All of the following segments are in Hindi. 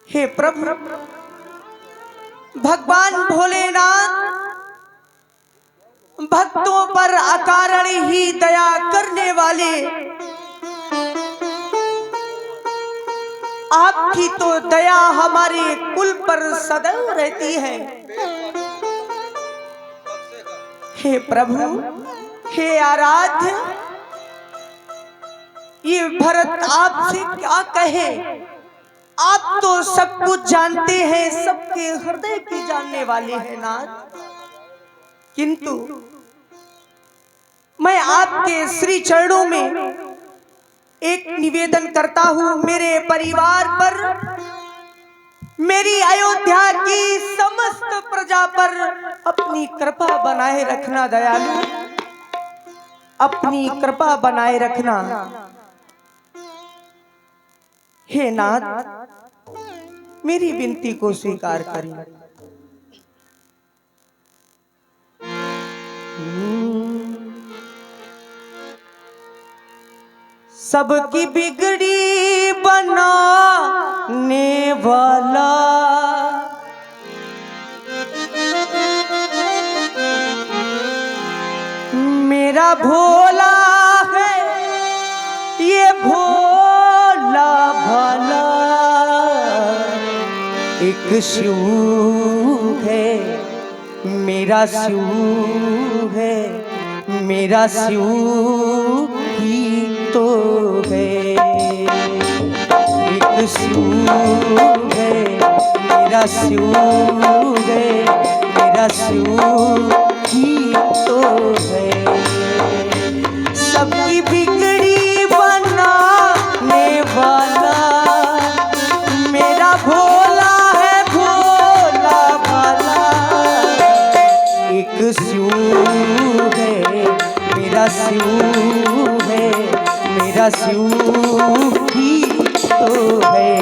हे प्रभु, भगवान भोलेनाथ भक्तों पर अकारण ही दया करने वाले, आपकी तो दया हमारे कुल पर सदैव रहती है। हे प्रभु, हे आराध्य, ये भरत आपसे क्या कहे, आप तो सब कुछ जानते हैं, सबके हृदय की जानने वाले हैं नाथ। किंतु मैं आपके श्री चरणों में एक निवेदन करता हूं, मेरे परिवार पर, मेरी अयोध्या की समस्त प्रजा पर अपनी कृपा बनाए रखना दयालु, अपनी कृपा बनाए रखना। हे नाथ, मेरी विनती को स्वीकार करें। सबकी बिगड़ी बनाने वाला, मेरा भोला है ये भोला भाला, एक शिव है मेरा शिव है, मेरा शिव ही तो है। एक शिव है मेरा शिव है, मेरा शिव ही तो है। सबकी बिगड़ी बनाने वाला, मेरा भोला है भोला भाला, एक शिव है मेरा शिव है, मेरा शिव ही तो है।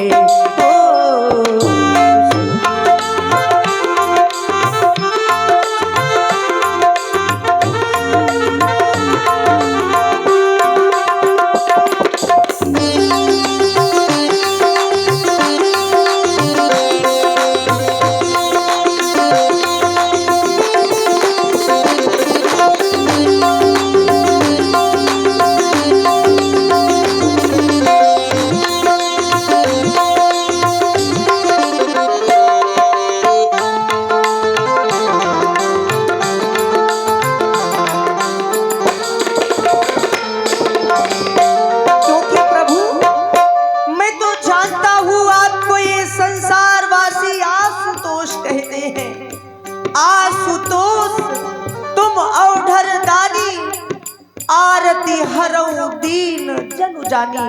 आशुतोष तुम औढर दानी, आरती हरऊ दीन जनु जानी।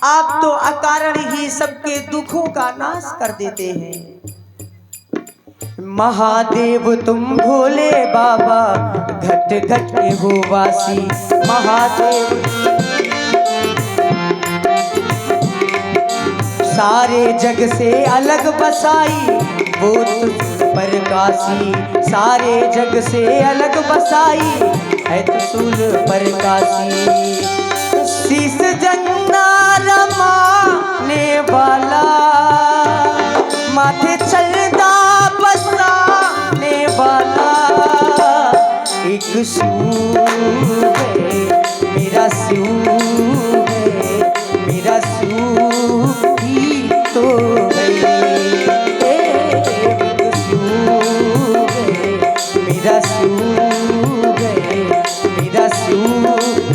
आप तो अकारण ही सबके दुखों का नाश कर देते हैं। महादेव तुम भोले बाबा, घट घट के हो वासी। महादेव सारे जग से अलग बसाई, वो तुझ पर काशी। सारे जग से अलग बसाई है त्रिशूल पर काशी। शीस जन्ना रमाने वाला, माथे चलदा बसाने वाला, एक शिव है मेरा शिव है, मेरा शिव ही तो है। मेरा शिव है, मेरा शिव है।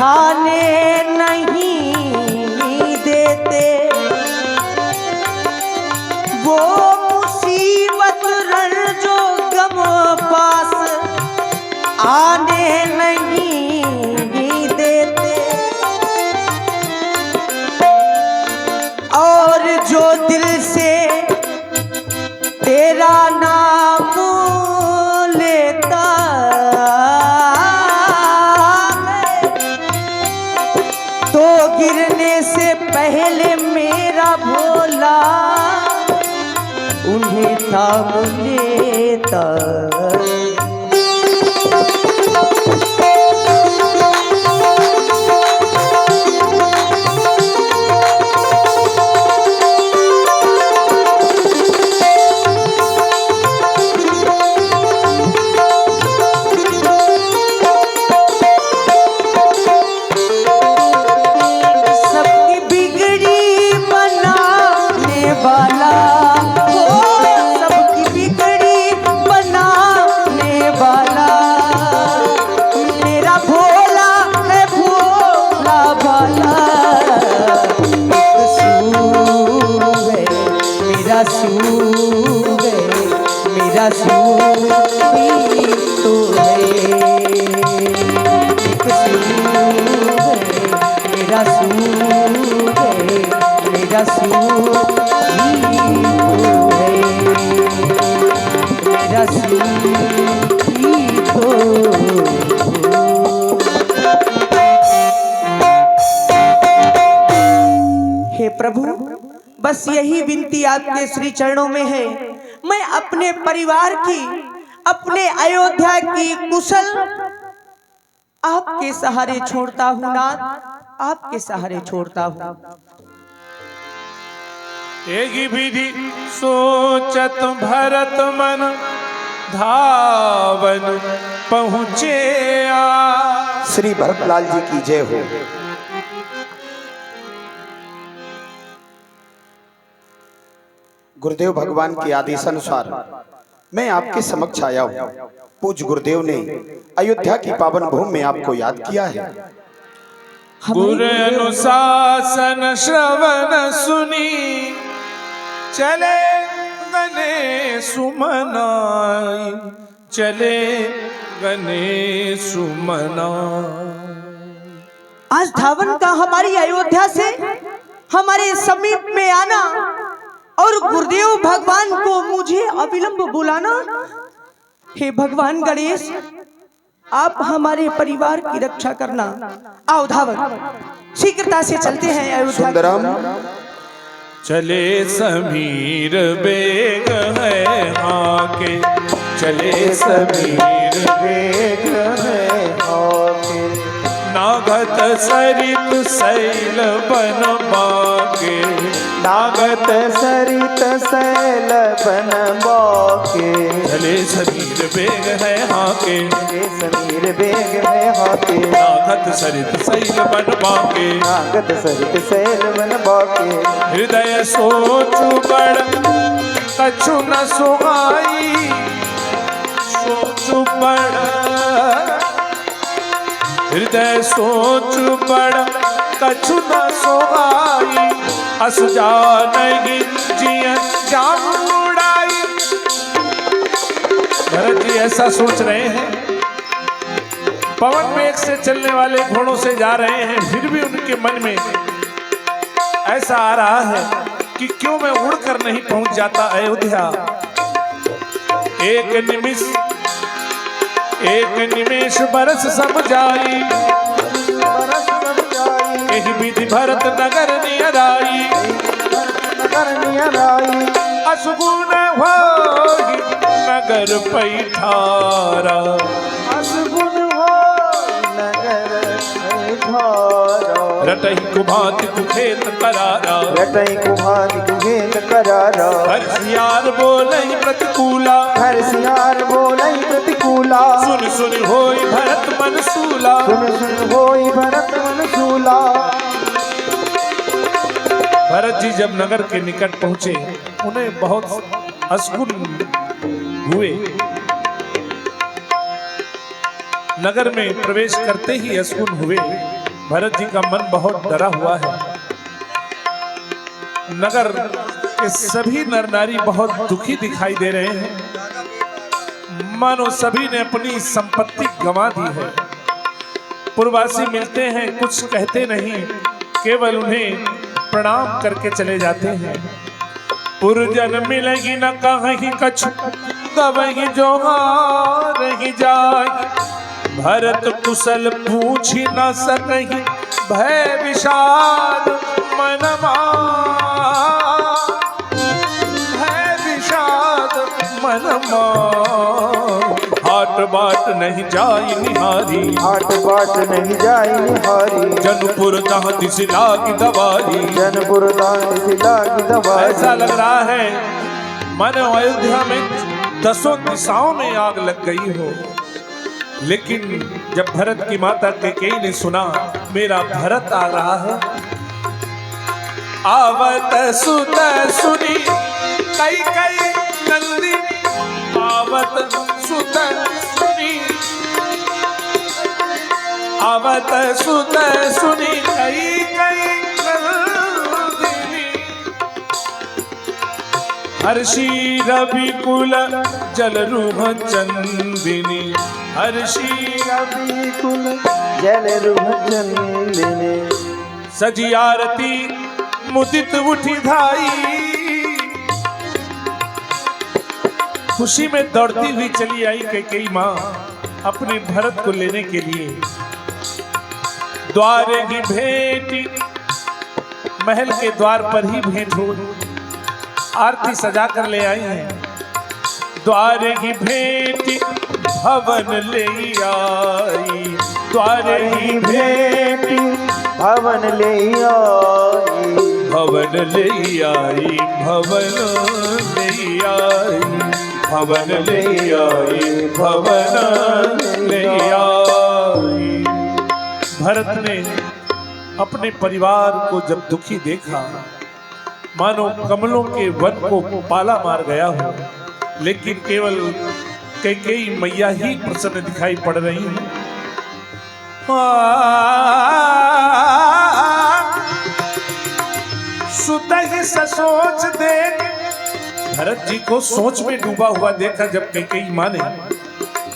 खाने नहीं देते, वो मुसीबत रण जो गम पास आने नहीं देते, और जो दिल से तेरा नाम लेता तो गिरने से पहले मेरा भोला उन्हें थाम लेता। मेरा सूर ही तो है, एक सूर है, मेरा सूर है, मेरा सूर ही तो है, मेरा सूर ही तो। हे प्रभु, बस यही विनती आपके श्री चरणों में है। मैं अपने परिवार की, अपने अयोध्या की कुशल आपके सहारे छोड़ता हूँ नाथ, आपके सहारे छोड़ता हूँ। एक विधि सोचत भरत मन धावन पहुँचे आ। श्री भरतलाल जी की जय हो। गुरुदेव भगवान के आदेश अनुसार मैं आपके समक्ष आया हूँ। पूज्य गुरुदेव ने अयोध्या की पावन भूमि में आपको याद किया है। गुरु अनुशासन श्रवण सुनी चले गने सुमनाई, चले गने सुमनाई। आज धावन का हमारी अयोध्या से हमारे समीप में आना और गुरुदेव भगवान को मुझे अविलंब बुलाना। हे भगवान गणेश, आप हमारे परिवार की रक्षा करना। आओ धावन, शीघ्रता से चलते हैं अयोध्या। सुंदरम चले समीर बेग है आके, चले समीर बेग है आके। नागत सरित शैल बन बाके, नागत सरित शैल बन बाके। चले समीर बेग है हाके, चले समीर बेग है हाके। नागत सरित शैल बन बाके, नागत सरित शैल बन बाके। हृदय सोच बड़ कछु न सुहाई, सोच बड़ हृदय सोच बड़ कछु न सुहाई। अस जानगी जिय जान उड़ाई। भरत जी ऐसा सोच रहे हैं, पवन वेग से चलने वाले घोड़ों से जा रहे हैं, फिर भी उनके मन में ऐसा आ रहा है कि क्यों मैं उड़कर नहीं पहुंच जाता अयोध्या। एक निमेष बरस सब जाई, बरस सब जाई। यही विधि भरत नगर नियर आई। नगर नियर आई। असगुन होई नगर पैठारा, असगुन हो नगर पैठारा। रटहि कुभाति कुखेत करारा, रटई कुभाति कुहेत करारा। हरसियार बोलहि प्रतिकूला, हरसियार बोलई प्रतिकूला। सुन सुन होई भरत मन सूला। सुन सुन होई भरत मन सूला। भरत जी जब नगर के निकट पहुंचे, उन्हें बहुत असगुन हुए। नगर में प्रवेश करते ही असगुन हुए। भरत जी का मन बहुत डरा हुआ है। नगर के सभी नर नारी बहुत दुखी दिखाई दे रहे हैं, मानो सभी ने अपनी संपत्ति गंवा दी है। पूर्ववासी मिलते हैं, कुछ कहते नहीं, केवल उन्हें प्रणाम करके चले जाते हैं। पुरजन मिलेगी न कहीं कछु, कवहीं जो रही जाए। भरत कुशल पूछ न सकहीं, भय विषाद मनमा, भय विषाद मनमा। हाट बाट नहीं जाई निहारी, हाट बाट नहीं जाई निहारी। जनपुर दांत से लागी दवारी, जनपुर दांत से लागी दवारी। ऐसा लग रहा है मानो अयोध्या में 10 दिशाओं में आग लग गई हो। लेकिन जब भरत की माता कैकेयी ने सुना मेरा भरत आ रहा है, आवत सुत सुनी कैकेयी नंदिनी, आवत सुत सुनी, आवत सुत सुनी कैकेयी नंदिनी। हर्षी रवि कुल जल रूह चंदिनी, हर्षी रवि कुल जल रूह चंदिनी। सजी आरती मुदित उठी धाई, खुशी में दौड़ती हुई चली आई कैकेयी माँ अपने भरत को लेने के लिए। द्वारे ही भेंटी, महल के द्वार पर ही भेंट हो, आरती सजा कर ले आई है। द्वारे ही भेंटी भवन ले आई, द्वारे ही भेंटी भवन ले आई। भवन ले आई, भवन ले आई, भवन ले आई, भवन ले आई। भरत ने अपने परिवार को जब दुखी देखा, मानो कमलों के वन को पाला मार गया हो, लेकिन केवल कैकेयी मैया ही प्रसन्न दिखाई पड़ रही है। सुत ही सोच देख, भरत जी को सोच में डूबा हुआ देखा जब कैकेयी माँ ने,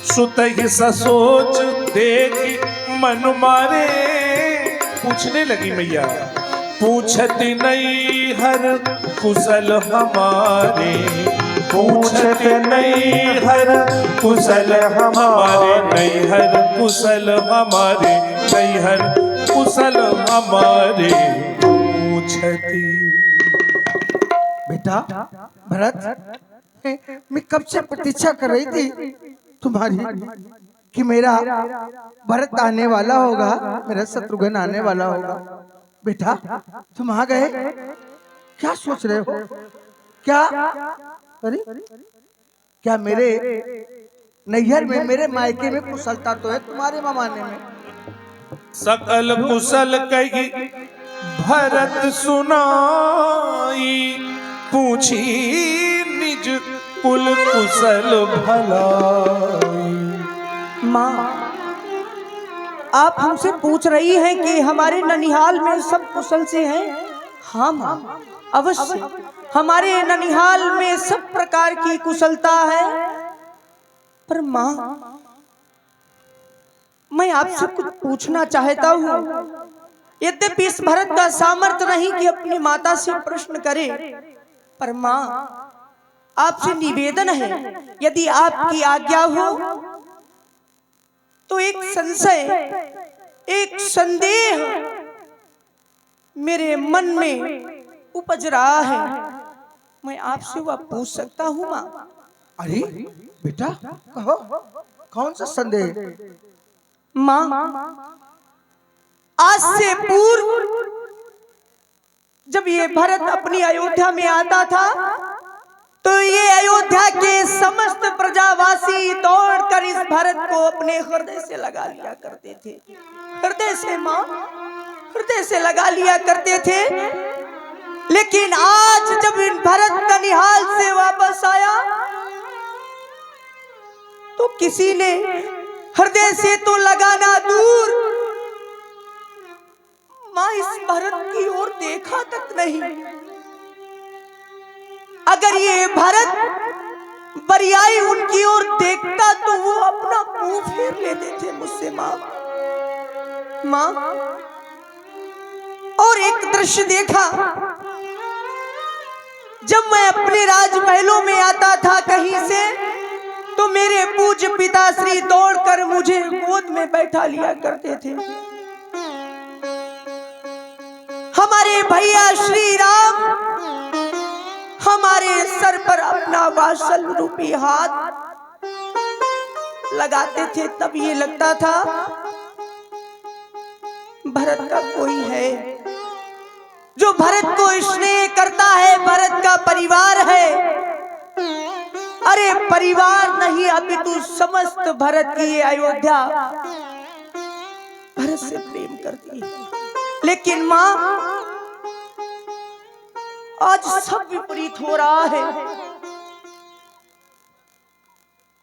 सुत ही सोच देख मन मारे। पूछने लगी मैया, पूछती नहीं हर कुशल हमारे, पूछते नहीं हर कुशल हमारे, नहीं हर कुशल हमारे, नहीं हर कुशल हमारे पूछती। बेटा भरत, मैं कब से प्रतीक्षा कर रही थी तुम्हारी कि मेरा भरत आने वाला होगा, मेरा शत्रुघ्न आने वाला होगा। बेटा तुम आ गए, क्या सोच रहे हो? क्या अरे क्या मेरे नैहर में, मेरे मायके में कुशलता तो है तुम्हारे ममाने में? सकल कुशल कही भरत सुनाई, पूछी निज कुल कुशल भलाई। माँ, आप हमसे पूछ रही हैं कि हमारे ननिहाल में सब कुशल से हैं? हाँ माँ, अवश्य हमारे ननिहाल में सब प्रकार की कुशलता है। पर माँ, मैं आपसे कुछ पूछना चाहता हूँ। यद्यपि इस भरत का सामर्थ्य नहीं कि अपनी माता से प्रश्न करे, पर माँ आपसे निवेदन है, यदि आपकी आज्ञा हो तो एक संशय, एक संदेह मेरे मन में उपज रहा है, मैं आपसे वह पूछ सकता हूँ माँ? अरे बेटा कहो, कौन सा संदेह? माँ, आज से पूर्व जब ये भरत अपनी अयोध्या में आता था तो ये अयोध्या के समस्त प्रजावासी दौड़कर इस भरत को अपने हृदय से लगा लिया करते थे। हृदय से माँ, हृदय से लगा लिया करते थे। लेकिन आज जब इन भरत ननिहाल से वापस आया तो किसी ने हृदय से तो लगाना दूर, माँ इस भरत की ओर देखा तक नहीं। अगर ये भरत बरियाई उनकी ओर देखता तो वो अपना मुंह फेर लेते थे मुझसे माँ। माँ और एक दृश्य देखा, जब मैं अपने राजमहलों में आता था कहीं से तो मेरे पूज्य पिताश्री दौड़कर मुझे गोद में बैठा लिया करते थे। हमारे भैया श्री राम हमारे सर पर अपना वात्सल रूपी हाथ लगाते थे, तब ये लगता था भरत का कोई है जो भरत को स्नेह करता है, भरत का परिवार है। अरे परिवार नहीं अपितु समस्त भरत की ये अयोध्या भरत से प्रेम करती है। लेकिन माँ आज सब विपरीत हो रहा है।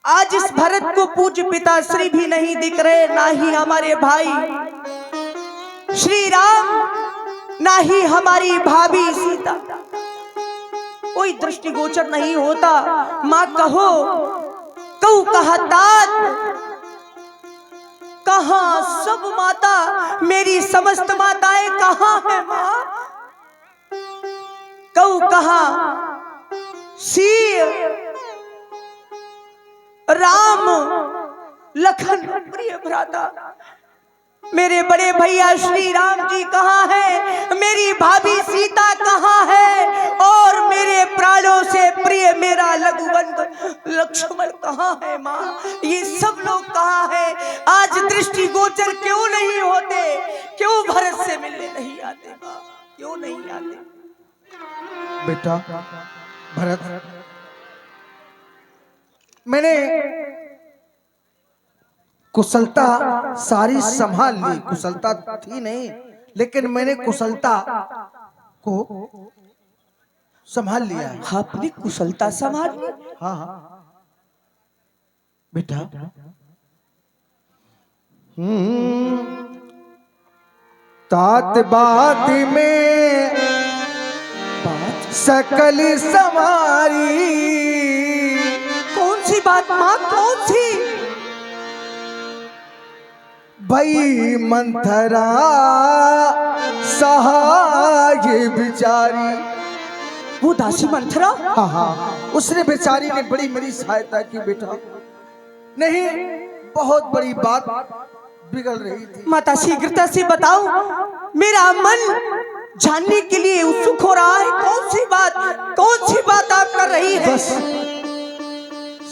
आज इस भरत को पूज्य पिताश्री भी नहीं दिख रहे, ना ही हमारे भाई श्री राम, ना ही हमारी भाभी सीता। कोई दृष्टिगोचर नहीं होता। माँ कहो कहा तात, कहाँ सब माता, मेरी समस्त माताएं कहाँ है माँ? कहा सीय राम लखन प्रिय भ्राता, मेरे बड़े भैया श्री राम जी कहाँ है? मेरी भाभी सीता कहाँ है? और मेरे प्राणों से प्रिय मेरा लघुवंत लक्ष्मण कहाँ है माँ? ये सब लोग कहाँ है? आज दृष्टिगोचर क्यों नहीं होते? क्यों भरत से मिलने नहीं आते माँ? क्यों नहीं आते? बेटा भरत, मैंने कुशलता सारी संभाल ली। कुशलता थी नहीं, लेकिन मैंने कुशलता को संभाल लिया है। आपने कुशलता संभाल ली? हाँ हाँ बेटा। तात बात में बात सकल समारी। कौन सी बात माँ, कौन सी? भई मंथरा सहाय बिचारी। वो दासी मंथरा? हाँ हाँ, उसने बेचारी ने बड़ी मेरी सहायता की बेटा। नहीं, बहुत बड़ी बात बिगड़ रही थी। माता शीघ्रता से बताओ, मेरा मन जानने के लिए उत्सुक हो रहा है। कौन सी बात आप कर रही है? बस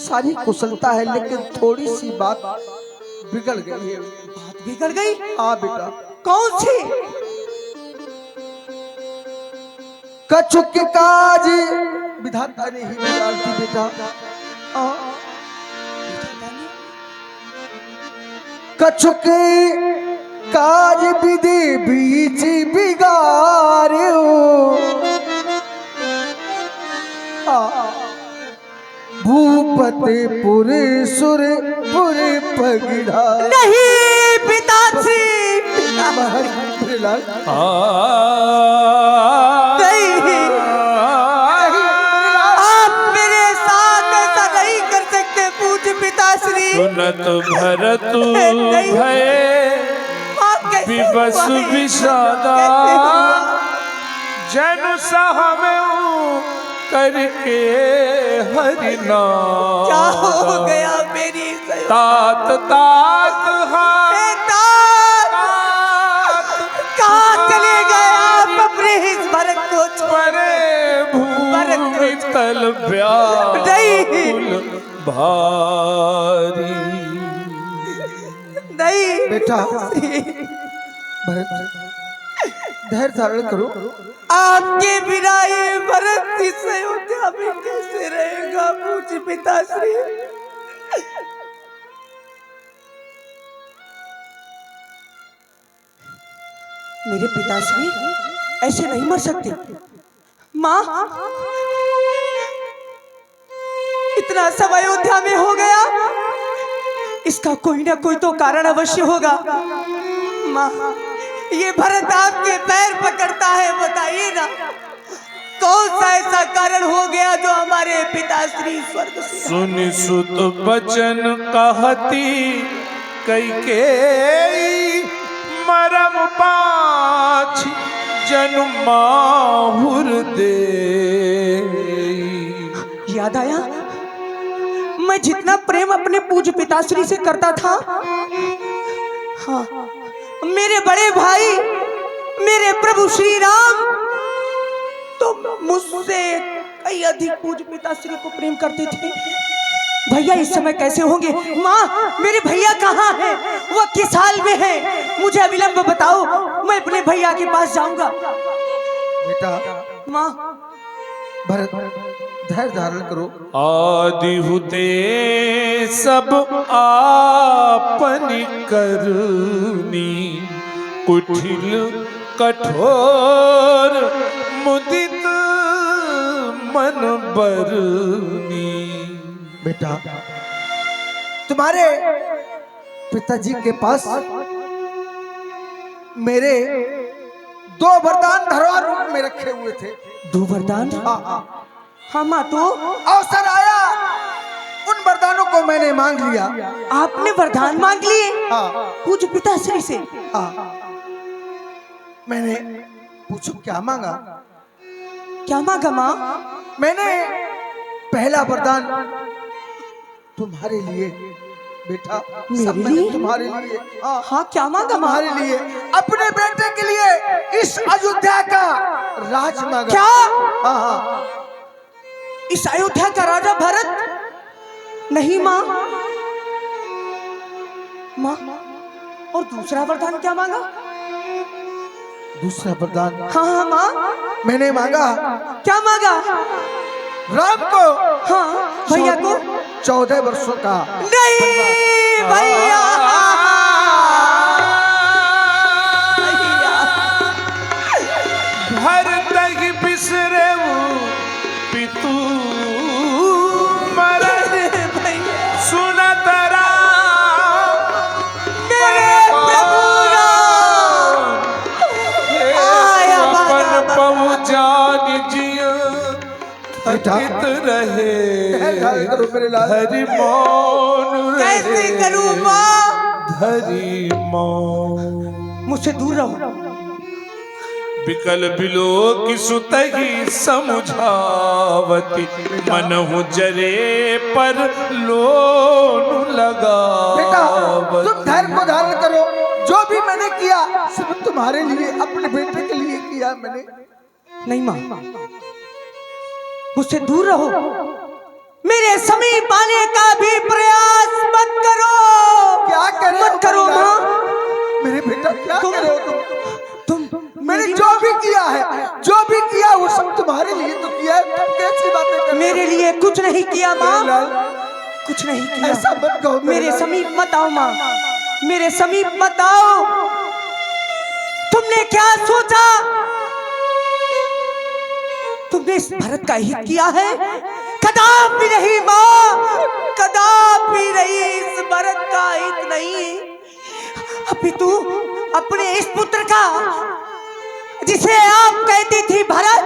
सारी कुशलता है, लेकिन थोड़ी सी बात बिगड़ गई है। बात बिगड़ गई? हाँ बेटा। कौन सी? कछुक काज विधाता ने ही बिगाड़ दी बेटा। कछुक काज विधि बीच बिगाड़ो। भूपतिपुर सुरपुर पगड़ा। नहीं पिताश्री, आप मेरे साथ ऐसा नहीं कर सकते पूज्य पिताश्री। सुनत भरत भय विवश विषादा, जन सहमेऊ करके हरि नाम। क्या हो गया मेरी तात तात कहाँ चले गए आप अपने इस भरत को परे भूमि तल व्याकुल भारी। नहीं बेटा भरत, धैर्य धारण करो। आपके बिना ये भरत इस अयोध्या में कैसे रहेगा पूज्य पिताश्री? मेरे पिताश्री ऐसे नहीं मर सकते। माँ, इतना सब अयोध्या में हो गया, इसका कोई ना कोई तो कारण अवश्य होगा। माँ, ये भरत आपके पैर पकड़ता है, बताइए ना कौन सा ऐसा कारण हो गया जो हमारे पिताश्री स्वर्ग से। सुनि सुत बचन कहती कैकेयी, मरम पाछ जनु माहुर दे। याद आया मैं जितना प्रेम अपने पूज्य पिताश्री से करता था, हाँ मेरे बड़े भाई मेरे प्रभु श्री राम तो मुझसे कई अधिक पूज्य पिताश्री को प्रेम करते थे। भैया इस समय कैसे होंगे? माँ मेरे भैया कहाँ हैं? वो किस हाल में है? मुझे अविलंब बताओ, मैं अपने भैया के पास जाऊंगा। बेटा माँ भरत धैर्य धारण करो। आदि हुते सब आपनी करनी, कुटिल कठोर मुदित मन बरनी। बेटा तुम्हारे पिताजी के पास मेरे 2 वरदान धरोहर रूप में रखे हुए थे। 2 वरदान? हाँ माँ, तो अवसर आया, उन वरदानों को मैंने मांग लिया। आपने वरदान मांग लिए? हाँ पूज्य पिताश्री से? हाँ। मैंने पूछो क्या मांगा? क्या मांगा माँ? मैंने पहला वरदान तुम्हारे लिए बेटा, मेरे सब मैंने लिए? तुम्हारे लिए। हाँ हाँ क्या मांगा माँ? तुम्हारे लिए, अपने बेटे के लिए इस अयोध्या का राज मांगा। क्या? हाँ हाँ। इस अयोध्या का राजा भरत? नहीं माँ। माँ और दूसरा वरदान क्या मांगा? दूसरा वरदान हाँ हाँ माँ। मैंने मांगा, क्या मांगा? राम को, हाँ भैया को 14 वर्षों का। नहीं भैया, भरत ही बिसरे पितु मर, सुनत राम मेरे प्रभु राम आया अपन पहुँचान जिया थकित रहे, धैर्य करो मेरे लाल। धरि मौन कैसे रहे, करूं माँ? धरि मौन। मुझसे दूर रहो। बिकल बिलो की सुतही समुझावती, मनहु जरे पर लोन लगा। बेटा तुम धैर्य को धारण करो। जो भी मैंने किया सिर्फ तुम्हारे लिए, अपने बेटे के लिए किया मैंने। नहीं माँ, मुझसे दूर रहो। मेरे समीप आने का भी प्रयास मत करो। क्या करे मत करो माँ। मेरे बेटा क्या तुम- करे हो तुम? मैंने मेरी- जो भी किया है, जो भी किया वो सब तुम्हारे लिए तो किया है। तुम कैसी बातें कर रहे हो? मेरे लिए कुछ नहीं किया माँ, मेरे लाल, कुछ नहीं किया। ऐसा मत कहो मेरे लाल। समीप मत आओ माँ, मेरे समीप मत आओ। तुमने क्या सोचा? तुमने इस भरत का हित किया है? कदापि नहीं माँ, कदापि नहीं। इस भरत का हित नहीं, अपितु अपने इस पुत्र का, जिसे आप कहती थी भरत,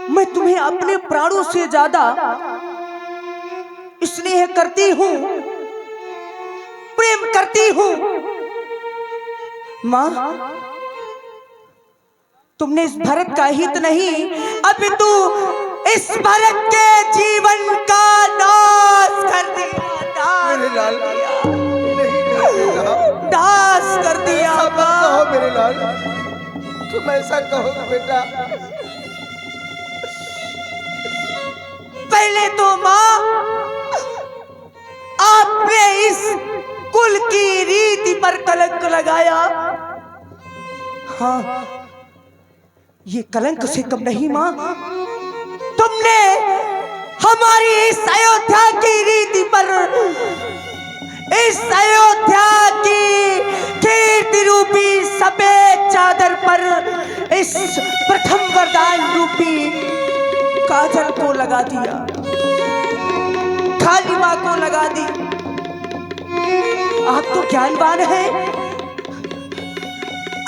मैं तुम्हें अपने प्राणों से ज्यादा स्नेह करती हूँ, प्रेम करती हूँ। माँ तुमने इस भरत का हित नहीं, अपितु इस भरत के जीवन का नाश कर दिया। मेरे लाल, नहीं मेरे बेटा, नाश कर दिया ऐसा मत माँ। कहो मेरे लाल, तुम ऐसा कहो बेटा। पहले तो माँ आपने इस कुल की रीति पर कलंक लगाया। हाँ ये कलंक से कम नहीं माँ, तुमने हमारी इस अयोध्या की रीति पर, इस अयोध्या की कीर्ति रूपी सफेद चादर पर इस प्रथम वरदान रूपी काजल को लगा दिया, काली माँ को लगा दी। आप तो ज्ञानवान हैं,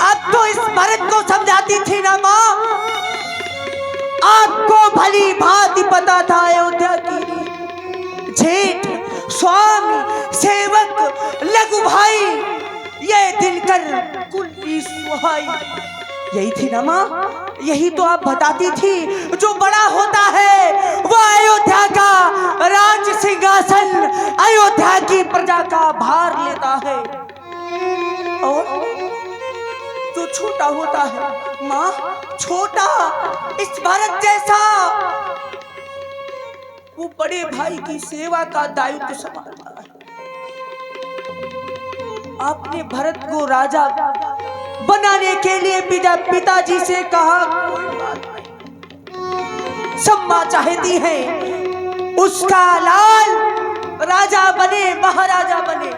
अब तो इस भरत को समझाती थी ना माँ, आपको भली भांति पता था अयोध्या की जेठ, स्वामी, सेवक, लघु भाई, ये दिनकर कुल की सुहाई, यही थी ना माँ, यही तो आप बताती थी। जो बड़ा होता है वो अयोध्या का राज सिंहासन, अयोध्या की प्रजा का भार लेता है, और जो छोटा होता है माँ, छोटा इस भारत जैसा, वो बड़े भाई की सेवा का दायित्व संभालता है। आपने भरत को राजा बनाने के लिए पिताजी से कहा, कोई बात नहीं, सम्मा चाहती है उसका लाल राजा बने, महाराजा बने।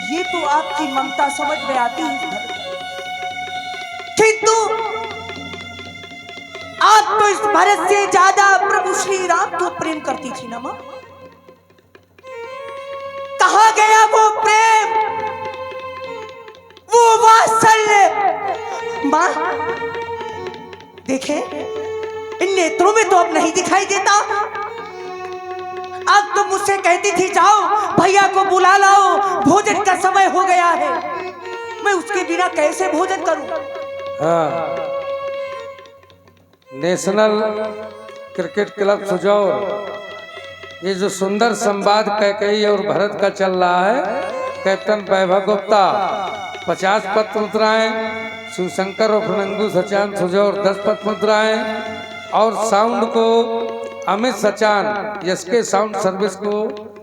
ये तो आपकी ममता समझ में आती है, किंतु आप तो इस भरत से ज्यादा प्रभु श्री राम को प्रेम करती थी ना मां। कहां गया वो प्रेम, वो वात्सल्य मां? देखे, इन नेत्रों में तो अब नहीं दिखाई देता। अब तो मुझसे कहती थी जाओ भैया को बुला लाओ, भोजन का समय हो गया है, मैं उसके बिना कैसे भोजन करूं? हाँ, नेशनल क्रिकेट क्लब सुजौर, ये जो सुंदर संवाद कैकेयी और भरत का चल रहा है, कैप्टन वैभव गुप्ता 50 पत्र मुद्राएं, शिवशंकर और फनंगू सचान सुजौर 10 पत्र मुद्राएं, और साउंड को Amit Sachan SK sound service को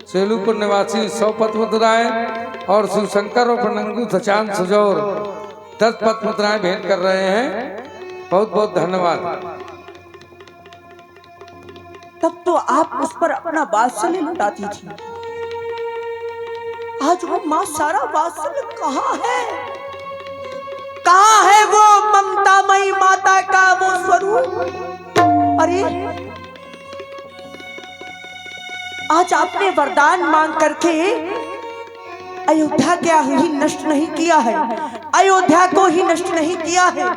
सेलूपुर निवासी 100 पत्र मुद्राएं, और शिवशंकर और फनंगू सचान सुजौर 10 पत्र मुद्राएं भेंट कर रहे हैं। बहुत बहुत धन्यवाद। तब तो आप उस पर अपना वात्सल्य लुटाती थी, आज वो मां सारा वात्सल्य कहाँ है? कहाँ है वो ममतामयी माता का वो स्वरूप? अरे आज आपने वरदान मांग करके अयोध्या क्या ही नष्ट नहीं किया है, अयोध्या को ही नष्ट नहीं किया है,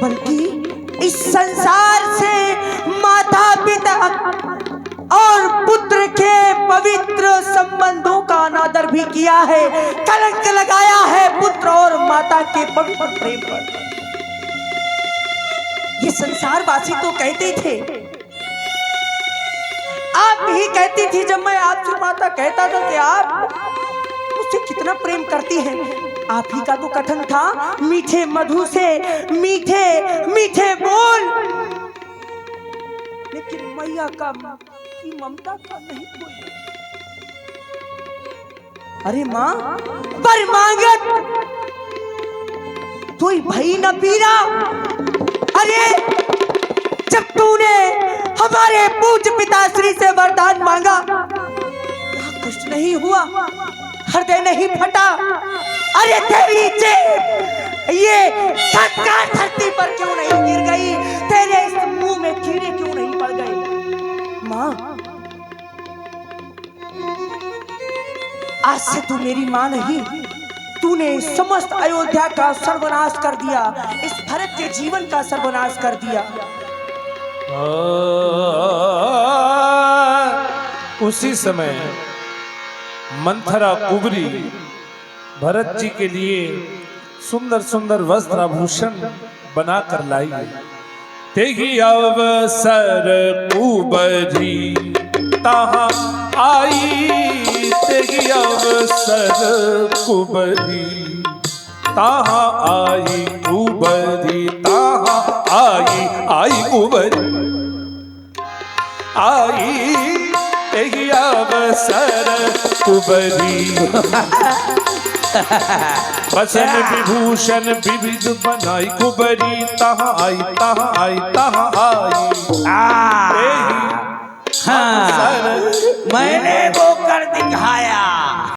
बल्कि इस संसार से माता पिता और पुत्र के पवित्र संबंधों का अनादर भी किया है, कलंक लगाया है पुत्र और माता के पवित्र प्रेम पर। ये संसार वासी तो कहते थे, आप ही कहती थी जब मैं आपसे माता कहता था कि आप मुझसे कितना प्रेम करती हैं। आप ही का तो कथन था, मीठे मधु से मीठे मीठे बोल, लेकिन मैया का की ममता का नहीं कोई। अरे माँ, पर मांगत तोई भई न पीरा। अरे जब तूने हमारे पूज्य पिताश्री से वरदान मांगा, कष्ट नहीं हुआ, हृदय नहीं फटा। अरे तेरी ये तत्काल धरती पर क्यों नहीं गिर गई? तेरे इस मुंह में कीड़े क्यों नहीं पड़ गए? माँ, आज से तू मेरी माँ नहीं, तूने समस्त अयोध्या का सर्वनाश कर दिया, इस भरत के जीवन का सर्वनाश कर दिया। उसी समय मंथरा कुबरी भरत जी के लिए सुंदर सुंदर वस्त्र आभूषण बनाकर लाई। तेही अवसर कुबरी तहाँ आई, तेही अवसर कुबरी तहाँ आई, कुबरी तहाँ आई, आई कुबरी आई, तेही अवसर कुबरी बसन विभूषण विविध बनाई, कुबरी तहाँ आई, तहाँ आई, तहाँ आई। हाँ, मैंने वो कर दिखाया।